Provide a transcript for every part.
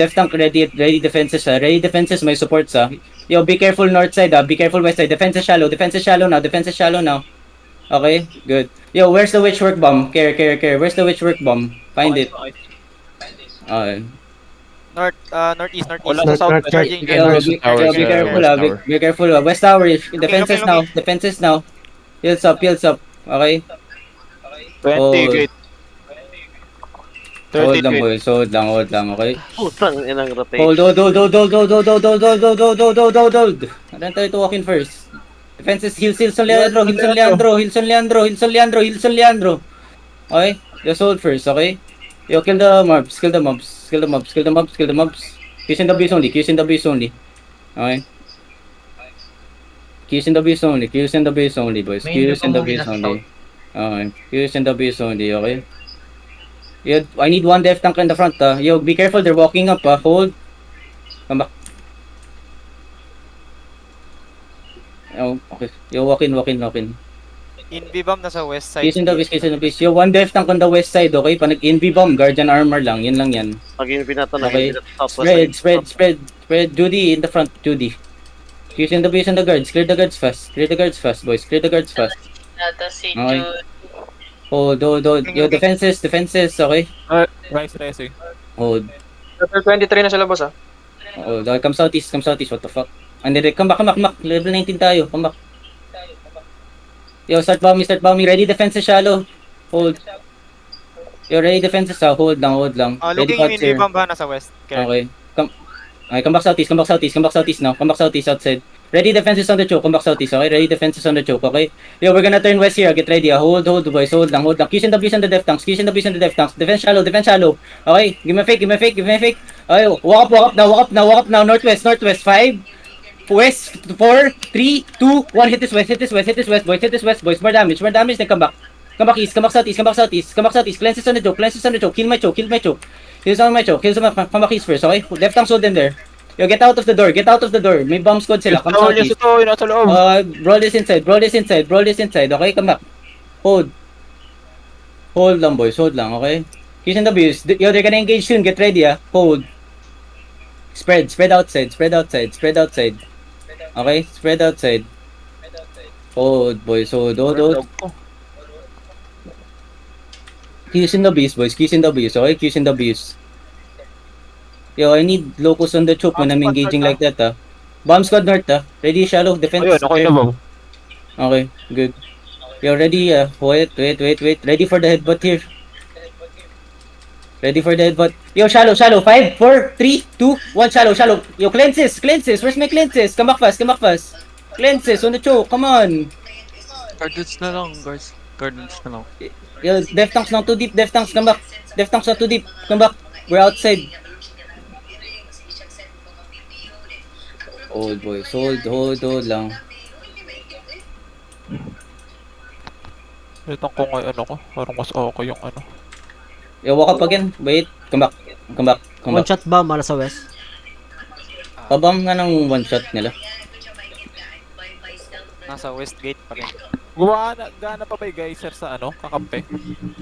Left tank ready defenses ready defenses, may supports Yo, be careful north side be careful west side, defense is shallow now. Okay, good. Yo, where's the witch work bomb? Care, where's the witch work bomb? Find it. Okay. Northeast. Wala sa southwest. Charging. Yo, be careful be careful West tower, defenses now. Heals up. Okay. 20 gate. 30 Hold lang gate. boys, hold lang, okay? Putang inang rotation. Hold. Adan tayo to walk in first. Defenses, heals on Leandro. Okay? Just hold first, okay? Yo, kill the mobs. Q's in the base only. Okay? Q's in the base only, boys. Q's in the base only. Okay. Q's in the base only, okay? Yo, I need one death tank in the front, Yo, be careful, they're walking up, Hold. Come back. Oh, okay. Yo, walk in. Invi bomb nasa west side. Case in the base. Yo, one death tank on the west side, okay? Pag nag-inv bomb, guardian armor lang. Yan lang yan. Pag yung pinatanong, Okay. southwest. Spread. Judy in the front, Judy. Case in the base on the guards. Clear the guards fast, boys. Okay. Hold. Yo, defenses, okay? Rice racing. Hold. Level 23 na sila, boss, Oh, come southeast. What the fuck? And then, come back. Level 19 tayo. Come back. Yo, start bombing. Ready defenses shallow. Hold. Yo, ready defenses Hold lang. Ready Looking yung cuts Invi here. bomb ba nasa west? Okay. Come back southeast now. Come back southeast outside. Ready defenses on the choke. Come back southeast, okay? Ready defenses on the choke, okay? Yo, we're gonna turn west here. Get ready. Hold, boys. Hold lang. Q's in the base on the death tanks. Defense shallow. Okay, give me a fake. Okay, walk up now. Northwest. 5, west, 4, 3, 2, 1. Hit this west, boys. More damage. Then come back. Come back east. Come back southeast. Cleanses on the choke. Kill my choke. Heals on my choke. Come back east first, okay? Left tanks hold them there. Yo, get out of the door. May bomb squad sila. Come southeast. Nasa loob. Brawl this inside. Okay, come back. Hold lang, boys. Okay? He's in the base. Yo, they're gonna engage soon. Get ready, Hold. Spread outside. Okay? Spread outside. Hold, boys. Hold. Q's in the base, boys. Okay? Q's in the base. Yo, I need locus on the choke when I'm engaging like that, Bomb squad north, Ready, shallow, defense. Ayun, okay na ba? Okay, good. Yo, ready, wait. Ready for the headbutt here. Yo, shallow. 5, 4, 3, 2, 1, shallow. Yo, cleanses. Where's my cleanses? Come back fast. Cleanses on the choke, come on. Guardians na lang, guys. Guardians na lang. Yo, death tanks now too deep. Come back. Death tanks now too deep. Come back. We're outside. Hold, boys. Hold lang. Ito ko nga ano ko. Parang mas okay yung ano. Yo, walk up again. Wait. Come back. One shot ba mara sa west? Pabam nga ng one shot nila. Nasa west gate pa rin. Gana pa ba yung geyser sa ano? Kakampi?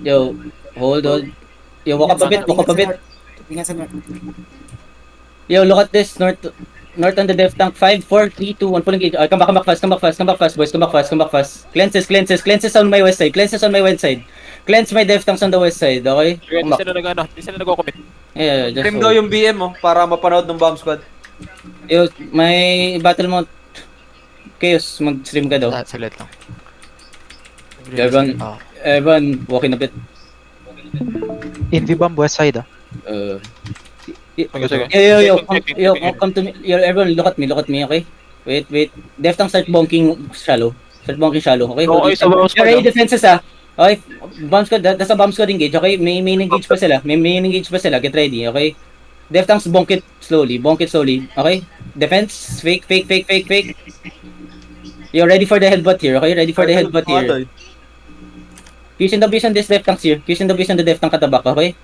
Yo, hold. Yo, walk up a bit. Yo, look at this. North on the death tank. 5, 4, 3, 2, 1. Full engage. Come back fast, boys. Come back fast. Cleanses on my west side. Cleanse my death tanks on the west side, okay? Hindi sila nag-commit. Yeah, just Trim daw yung BM mo para mapanood ng bomb squad. Yo, may battle mode. Chaos, mag-stream ka daw. Saglit lang. Evan, walking a bit. Invi bomb west side Yo, come to me. Yo, everyone, look at me, okay? Wait. Death tank start bonking shallow, okay? Okay, sa bomb squad, Ready defenses, Okay, bomb squad, that's a bomb squad engage, okay? May engage pa sila. Get ready, okay? Death tanks bonk it slowly, okay? Defense, fake. You're ready for the headbutt here, okay? Q's in the base on this death tanks here. Q's in the base on the death tank at the back, okay?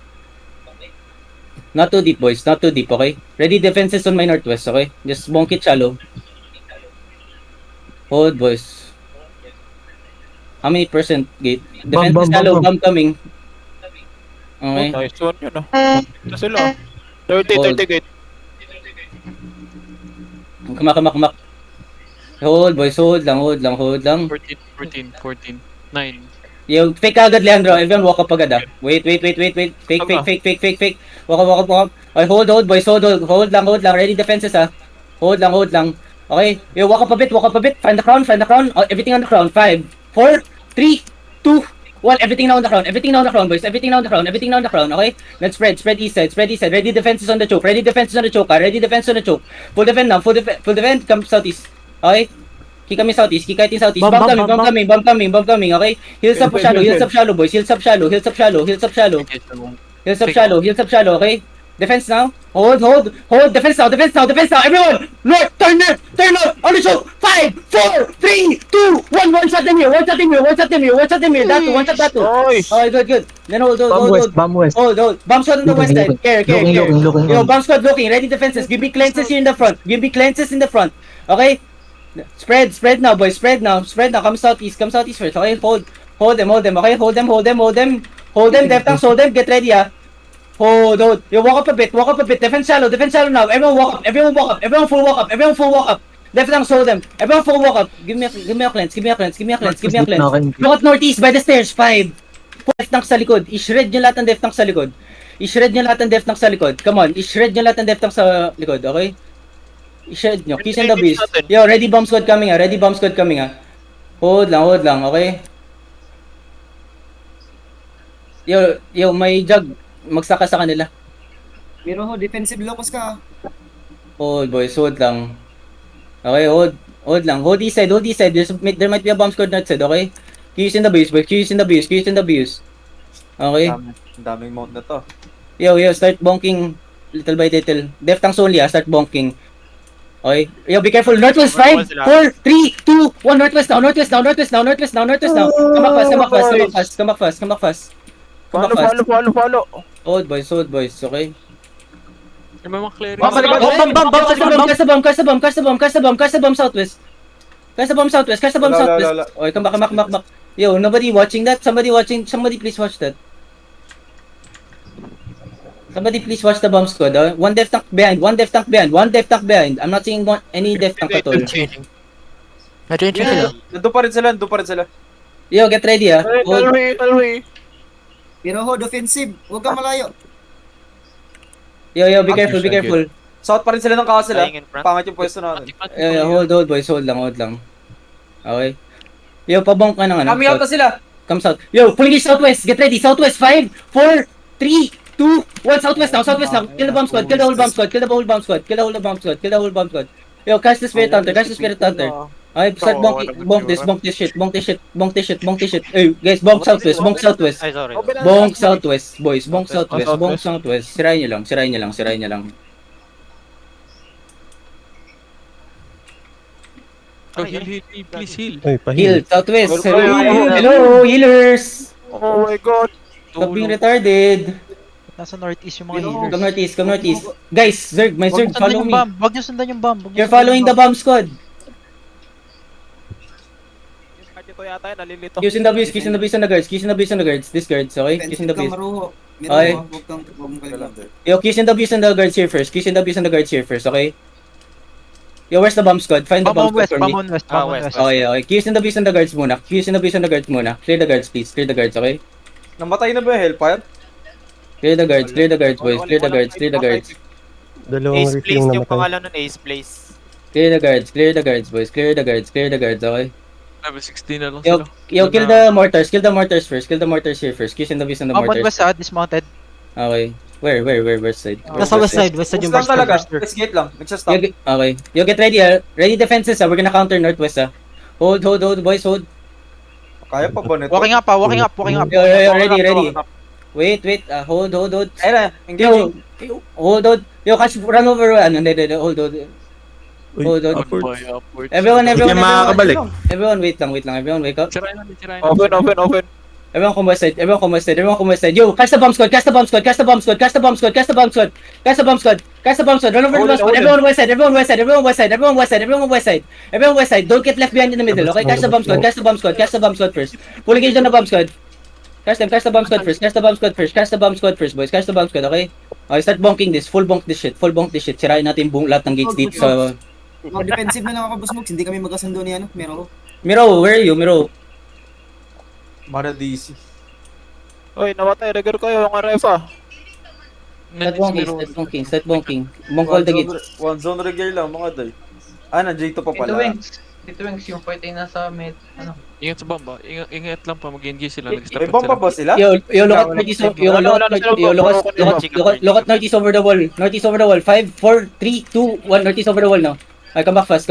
Not too deep, boys. Okay? Ready defenses on my northwest, okay? Just bonk it shallow. Hold, boys. How many percent gate? Defenses shallow, bomb coming. Okay. Nice one yun Ito sila. Hold. 30 gate. Kumak. Hold, boys, hold lang. 14, 14, 9. Yo, fake agad, Leandro. Everyone walk up agad, ah. Wait. Fake. Walk up. Okay, hold, boys, hold lang. Ready defenses, ah. Hold lang. Okay, yo, walk up a bit. Find the crown. Oh, everything on the crown. 5, 4, 3, 2, 1. Everything now on the crown, boys. Everything now on the crown, okay? Let's spread east side. Ready defenses on the choke. Ready defense on the choke. Full defend now. Full defend. Come southeast. Okay? Kick kami southeast. Bomb coming. Okay? Heels up shallow, boys. Heels up shallow. Okay? Defense now. Hold. Defense now. Everyone! North, turn north. On the choke. 5, 4, 3, 2, 1. One shot them here. That two. Oy! Okay, good. Then hold. Bomb west. Hold. Bomb squad on the west side. Care. Looking. Yo, bomb squad looking. Ready defenses. Give me cleanses here in the front. Okay? Spread now, boys. Spread now. Come southeast first. Okay? Hold them. Okay? Hold them. Deft tanks, hold them. Get ready, ah. Hold. You walk up a bit. Defense shallow now. Everyone walk up. Everyone full walk up. Deft tanks, hold them. Everyone full walk up. Give me a cleanse. Look at northeast by the stairs. 5. Deft tanks sa likod. I-shred nyo lahat ng deft tanks sa likod. Come on. I-shred nyo lahat ng deft tanks sa likod. Okay? I-shred nyo. Kiss and the beast. Yo, ready bomb squad coming, ah. Hold lang. Okay? Yo, may jug. Magsaka sa kanila. Pero defensive locus ka. Hold, boys. Hold lang. Okay, hold lang. Hold east side. There might be a bomb squad north side, okay? Kiss in the base, boys. Okay? Daming mount na to. Yo, start bonking little by little. Deft tanks only, ah. Start bonking. Okay? Yo, be careful. Northwest 5, 4, 3, 2, 1. Northwest now. Come back fast. Follow. Hold, boys. Okay? May mga clearing. Bomb! Cast the bomb southwest. Wala. Okay, come back. Yo, nobody watching that? Somebody please watch that. Somebody please watch the bomb squad. One def tank behind. I'm not seeing any def tank at all. Nandun pa rin sila. Yo, get ready, ah. Hold. Talway. Pero defensive. Huwag kang malayo. Yo, be careful. South pa rin sila ng castle, ah. Lying in front. Pangat yung pwesto natin. Hold, boys. Hold lang. Okay. Yo, pabong ka ng ano. Coming out na sila. Come south. Yo, pulling east southwest. Get ready. Southwest. 5, 4, 3, 2, 1. Southwest now. Kill the bomb squad. Kill the whole bomb squad. Yo, catch the spirit hunter. Okay, start bonk this shit. Hey, guys, bonk southwest. Ay, sorry. Bonk southwest, boys. Bonk southwest. Sirain nyo lang. Oh, heal, please heal. Heal, southwest. Hello. Hello, healers. Oh my god. Stop being retarded. Nasa northeast yung mga Come healers. northeast. Guys, Zerg, my Zerg, follow me. Wag nyo sundan yung bomb. You're following the bomb squad. Dito yata yun, nalilito. Kiss in the base on the guards. These guards, okay? Kiss in the base. Okay. Huwag kang kalimutan. Yo, kiss in the base on the guards here first. Okay? Yo, where's the bomb squad? Find the bomb squad for me. Bomb on west. Okay. Kiss in the base on the guards muna. Clear the guards, please. Okay? Namatay na ba yung Hellfire? Clear the guards, boys. Clear the guards. Ace Place yung pangalan nun, Ace Place. Clear the guards, boys. Clear the guards, okay? Level 16 na lang Yo, sila. kill the mortars. Kill the mortars here first. Kiss in the base on the Bomb on mortars. west side, dismounted. Okay. Where? West side? Nasa west side yung Boost lang talaga. Let's gate lang. Nagsastop. Okay. Yo, get ready, ah. Ready defenses, ah. We're gonna counter northwest, ah. Hold, boys, hold. Kaya pa ba nito? Walking up. Yo, ready. Wait. Hold. Ayun na. Yo, Engaging. hold. Yo, catch, run over, hold. Upward. Everyone, makakabalik. Everyone, wait lang. Everyone, wake up. Sirain na. Open. Everyone come west side. Yo, catch the bomb squad. Run over the bomb squad. Everyone west side. Don't get left behind in the middle, okay? Catch the bomb squad first. Full engage on the bomb squad. Catch them, catch the bomb squad first, catch the bomb squad first, catch the bomb squad first, boys, catch the bomb squad, okay? Okay, start bonking this, full bonk this shit, sirain natin yung lahat ng gates dito sa... Mag-defensive na lang ako, Boss Mogs. Hindi kami magkasundo ni ano, Miro. Miro, where are you, Miro? Mara DC. Oy, namatay. Regular kayo. Yung ref ah. Start bonking. Bonk all the gates. One zone regular lang mga day. J2 pa Tito pala. Wings. Tito Wings, yung point ay nasa mid. Ano? Ingat sa bomba. Ingat lang pa. Mag-engage sila. May bomb pa ba sila? Yo, look at northeast, look at northeast over the wall. Northeast over the wall. 5, 4, 3, 2, 1. Northeast over the wall now. Ay, come back fast.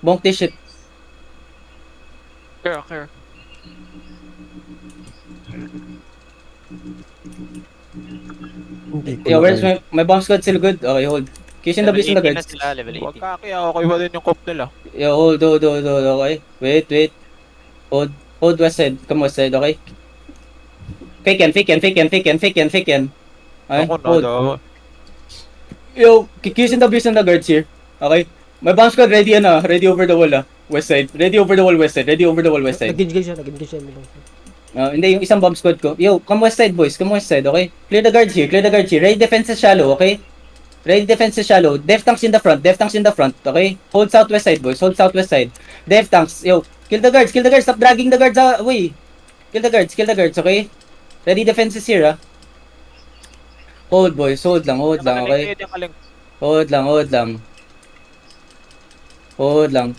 Bonk this shit. Care. Yo, where's my bomb squad still good? Okay, hold. Kishin the in the na guards. sila, level Huwag 18. kaki. Okay ba din yung comp nila? Yo, hold, okay. Wait. Hold west side. Come west side, okay? Fake yan. Okay, Ako hold. na. Yo, Kishin the guards here. Okay? My bomb squad ready ready over the wall west side. Ready over the wall west side. Nag-engage siya. Hindi, yung isang bomb squad ko. Yo, come west side, boys. Come west side, okay? Clear the guards here. Ready defenses shallow, okay? Def tanks in the front, okay? Hold southwest side, boys. Def tanks, yo. Kill the guards. Stop dragging the guards away. Kill the guards, okay? Ready defenses here, Hold, boys. Hold lang, okay? Hold lang.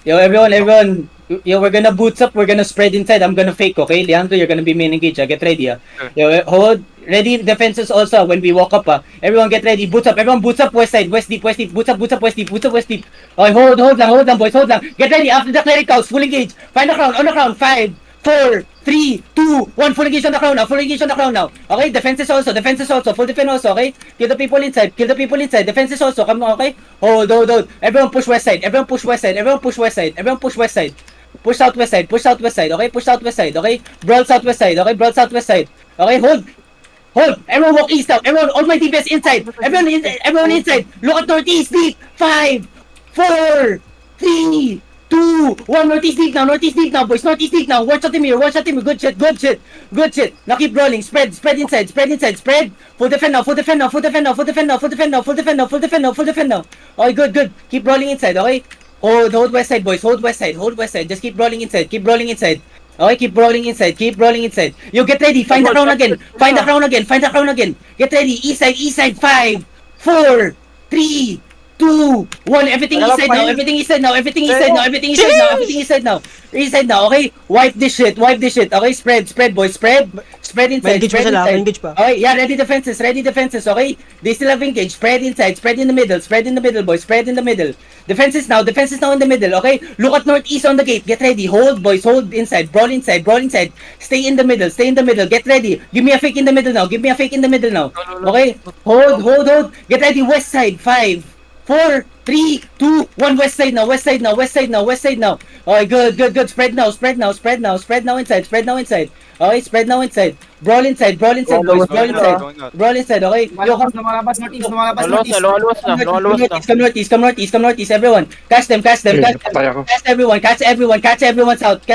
Yo, everyone. Yo, we're gonna boots up. We're gonna spread inside. I'm gonna fake, okay? Leandro, you're gonna be main engage. Get ready, Yo, hold. Ready defenses also when we walk up, Everyone get ready. Boots up. Everyone boots up west side. West deep. Boots up west deep. Okay, hold lang, boys. Hold lang. Get ready. After the cleric house, full engage. Find the crown. On the crown. 5, 4, 3, 2, 1. Full engage on the crown now. Okay, defenses also. Full defense also, okay? Kill the people inside. Defenses also. Come on, okay? Hold. Everyone push west side. Push southwest side, okay? Push southwest side, okay? Brawl southwest side. Okay, hold. Everyone walk east now. Everyone, all my DPS inside. Everyone inside. Look at northeast deep. 5, 4, 3, 2, 1. Northeast deep now, boys. Northeast deep now. One shot him here. Good shit. Now keep rolling. Spread inside. Full defend now. Okay, good. Keep rolling inside, okay? Hold west side, boys. Hold west side. Just keep rolling inside. Okay, keep rolling inside. Yo, get ready. Find the crown again. Get ready. East side. 5, 4, 3, 2, 1. Everything inside now. Okay? Wipe this shit. Okay, spread, boys. Spread inside. Engage pa. Okay, yeah, ready defenses, okay? They still have engage. Spread inside, spread in the middle, boys. Spread in the middle. Defenses now in the middle, okay? Look at northeast on the gate. Get ready. Hold, boys. Hold inside. Brawl inside. Stay in the middle. Get ready. Give me a fake in the middle now. Okay? Hold. Get ready. West side. 5, 4, 3, 2, 1. West side now. Okay, good. Spread now inside. Okay, spread now inside. Brawl inside, boys. Brawl inside, okay? Yo, Lumalabas northeast. come northeast, everyone. Catch them. Catch everyone south.